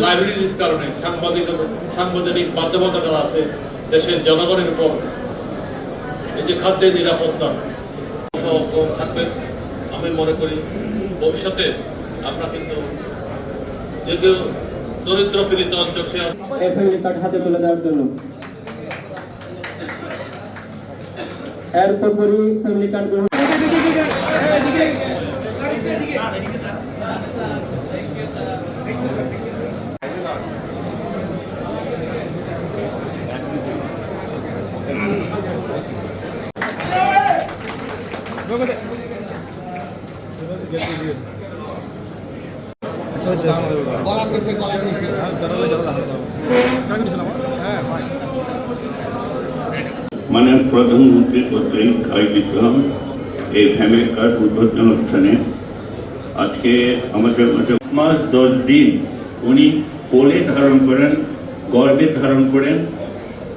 লাইব্রেরির কারণে সাংবিধানিক বাধ্যবাধকতা আছে দেশের জনগণের উপর। এই যে খাদ্যের নিরাপত্তা থাকবে, আমি মনে করি ভবিষ্যতে আমরা কিন্তু যদিও দরিদ্র পীড়িত অঞ্চল ফ্যামিলি কার্ড হাতে তুলে দেওয়ার জন্য এরপর ফ্যামিলি কার্ড গ্রহণ মাননীয় প্রধানমন্ত্রী কর্তৃক আয়োজিত এই ফ্যামিলি কার্ড উদ্বোধন অনুষ্ঠানে আজকে আমাদের মাস 10 দিন উনি কোলে ধারণ করেন, গর্ভে ধারণ করেন